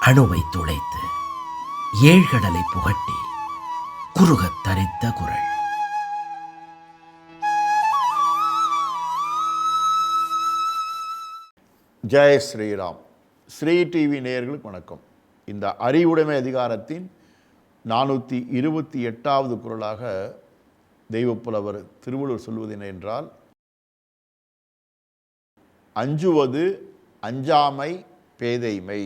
அணுவை துளைத்து ஏழ்கடலை புகட்டி குறுகத் தரித்த குரல். ஜெய் ஸ்ரீராம். ஸ்ரீ டிவி நேயர்களுக்கு வணக்கம். இந்த அறிவுடைமை அதிகாரத்தின் 428வது குறளாக தெய்வப்புலவர் திருவள்ளுவர் சொல்வது என்ன என்றால், அஞ்சுவது அஞ்சாமை பேதைமை,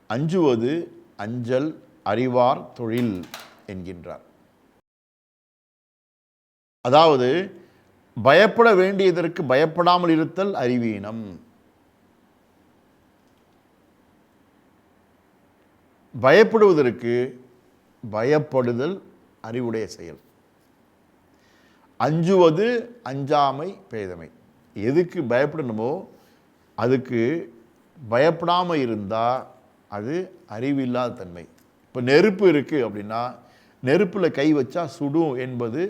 அஞ்சுவது அஞ்சல் அறிவார் தொழில் என்கின்றார். அதாவது பயப்பட வேண்டியதற்கு பயப்படாமல் இருத்தல் அறிவீனம், பயப்படுவதற்கு பயப்படுதல் அறிவுடைய செயல். அஞ்சுவது அஞ்சாமை பேதமை. எதுக்கு பயப்படணுமோ அதுக்கு பயப்படாமல் இருந்தால் அது அறிவில்லாத தன்மை. இப்போ நெருப்பு இருக்குது அப்படின்னா நெருப்பில் கை வச்சா சுடும் என்பது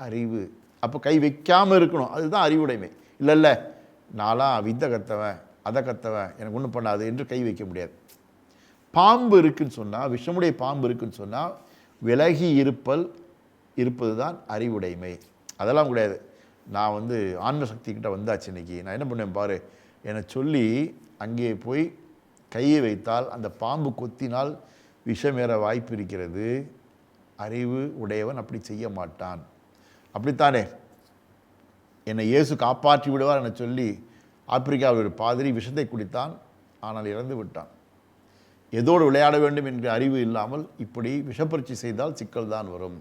அறிவு. அப்போ கை வைக்காமல் இருக்கணும், அதுதான் அறிவுடைமை. இல்லை நான்லாம் வித்தை கத்தவன் அதை கத்தவன் எனக்கு ஒன்றும் பண்ணாது என்று கை வைக்க முடியாது. பாம்பு இருக்குன்னு சொன்னால், விஷமுடைய பாம்பு இருக்குன்னு சொன்னால் விலகி இருப்பது தான் அறிவுடைமை. அதெல்லாம் கிடையாது. நான் ஆன்ம சக்தி கிட்ட வந்தாச்சு இன்னைக்கு, நான் என்ன பண்ணுவேன் பாரு என்னை சொல்லி அங்கே போய் கையை வைத்தால் அந்த பாம்பு கொத்தினால் விஷமேற வாய்ப்பு இருக்கிறது. அறிவு உடையவன் அப்படி செய்ய மாட்டான். அப்படித்தானே என்னை இயேசு காப்பாற்றி விடுவார் என சொல்லி ஆப்பிரிக்காவில் ஒரு பாதிரி விஷத்தை குடித்தான், ஆனால் இறந்து விட்டான். எதோடு விளையாட வேண்டும் என்கிற அறிவு இல்லாமல் இப்படி விஷப்பரீட்சை செய்தால் சிக்கல் தான் வரும்.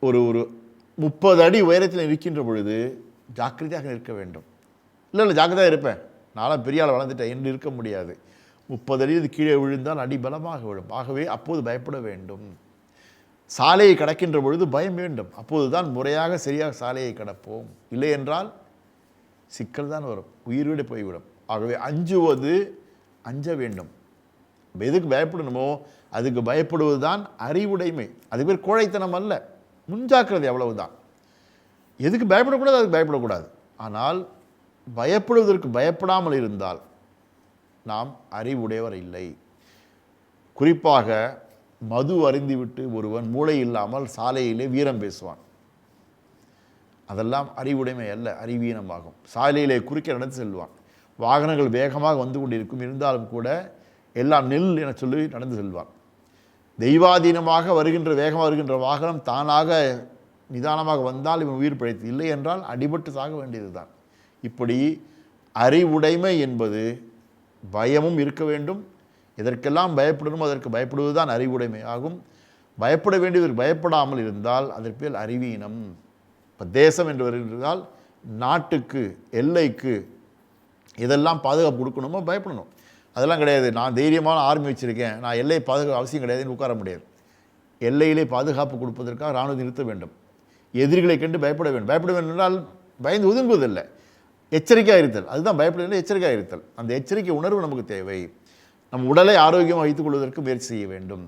ஒரு 30 அடி உயரத்தில் இருக்கின்ற பொழுது ஜாக்கிரதையாக இருக்க வேண்டும். இல்லை ஜாக்கிரதையாக இருப்பேன், நானும் பெரிய ஆள் வளர்ந்துட்டேன் என்று இருக்க முடியாது. 30 அடி கீழே விழுந்தால் அடி பலமாக விழும். ஆகவே அப்போது பயப்பட வேண்டும். சாலையை கடக்கின்ற பொழுது பயம் வேண்டும். அப்போது தான் முறையாக சரியாக சாலையை கடப்போம். இல்லை என்றால் சிக்கல் தான் வரும், உயிரோடு போய்விடும். ஆகவே அஞ்சுவது அஞ்ச வேண்டும். எதுக்கு பயப்படணுமோ அதுக்கு பயப்படுவது தான் அறிவுடைமை. அது பேர் கோழைத்தனம் அல்ல, முன்ஜாக்கிரதை, அவ்வளவுதான். எதுக்கு பயப்படக்கூடாது அதுக்கு பயப்படக்கூடாது. ஆனால் பயப்படுவதற்கு பயப்படாமல் இருந்தால் நாம் அறிவுடையவர் இல்லை. குறிப்பாக மது அருந்திவிட்டு ஒருவன் மூளை இல்லாமல் சாலையிலே வீரம் பேசுவான், அதெல்லாம் அறிவுடைமை அல்ல, அறிவீனமாகும். சாலையிலே குறுக்க நடந்து செல்வான், வாகனங்கள் வேகமாக வந்து கொண்டிருக்கும், இருந்தாலும் கூட எல்லாம் நெல் என சொல்லி நடந்து செல்வான். தெய்வாதீனமாக வேகமாக வருகின்ற வாகனம் தானாக நிதானமாக வந்தால் இவன் உயிர் பிழைத்து, இல்லை என்றால் அடிபட்டு சாக வேண்டியது தான். இப்படி அறிவுடைமை என்பது பயமும் இருக்க வேண்டும். எதற்கெல்லாம் பயப்படணுமோ அதற்கு பயப்படுவது தான் அறிவுடைமை ஆகும். பயப்பட வேண்டியதற்கு பயப்படாமல் இருந்தால் அதற்கு பேர் அறிவீனம். இப்போ தேசம் என்று வருகின்றால் நாட்டுக்கு எல்லைக்கு இதெல்லாம் பாதுகாப்பு கொடுக்கணுமோ பயப்படணும். அதெல்லாம் கிடையாது. நான் தைரியமான ஆர்மி வச்சுருக்கேன், நான் எல்லை பாதுகாப்பு அவசியம் கிடையாதுன்னு உட்கார முடியாது. எல்லையிலே பாதுகாப்பு கொடுப்பதற்காக இராணுவத்தை நிறுத்த வேண்டும். எதிரிகளை கண்டு பயப்பட வேண்டும். பயப்பட வேண்டும் என்றால் பயந்து ஒதுங்குவதில்லை, எச்சரிக்கையாக இருத்தல். அதுதான் பயப்படவில்லை, எச்சரிக்கையாக இருத்தல். அந்த எச்சரிக்கை உணர்வு நமக்கு தேவை. நம் உடலை ஆரோக்கியமாக வைத்துக் கொள்வதற்கு முயற்சி செய்ய வேண்டும்.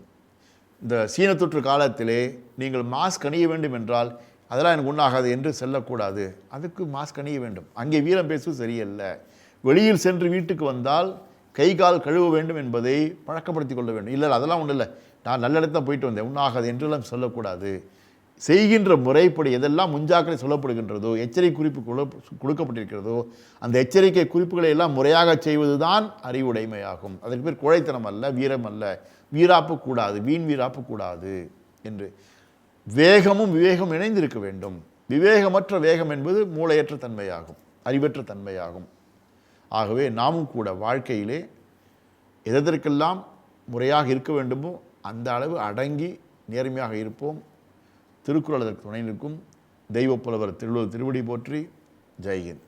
இந்த சீன தொற்று காலத்திலே நீங்கள் மாஸ்க் அணிய வேண்டும் என்றால் அதெல்லாம் எனக்கு ஒன்றாகாது என்று செல்லக்கூடாது, அதுக்கு மாஸ்க் அணிய வேண்டும். அங்கே வீரம் பேசுவது சரியல்ல. வெளியில் சென்று வீட்டுக்கு வந்தால் கை கால் கழுவ வேண்டும் என்பதை பழக்கப்படுத்தி கொள்ள வேண்டும். இல்லை அதெல்லாம் ஒன்றும் இல்லை, நான் நல்ல இடத்துல போயிட்டு வந்தேன் ஒன்றாகாது என்றெல்லாம் சொல்லக்கூடாது. செய்கின்ற முறைப்படி எதெல்லாம் முன்ஜாக்கிரதை சொல்லப்படுகின்றதோ, எச்சரிக்கை குறிப்பு கொடுக்கப்பட்டிருக்கிறதோ, அந்த எச்சரிக்கை குறிப்புகளை எல்லாம் முறையாக செய்வது தான் அறிவுடைமையாகும். அதற்கு பேர் கோழைத்தனம் அல்ல, வீரம் அல்ல. வீராப்பு கூடாது, வீண் வீராப்பு கூடாது என்று. வேகமும் விவேகம் இணைந்திருக்க வேண்டும். விவேகமற்ற வேகம் என்பது மூளையற்ற தன்மையாகும், அறிவற்ற தன்மையாகும். ஆகவே நாமும் கூட வாழ்க்கையிலே எதற்கெல்லாம் முறையாக இருக்க வேண்டுமோ அந்த அளவு அடங்கி நேர்மையாக இருப்போம். திருக்குறள் அதற்கு துணை நிற்கும். தெய்வப்புலவர் திருவள்ளுவர் திருவடி போற்றி. ஜெய்ஹிந்த்.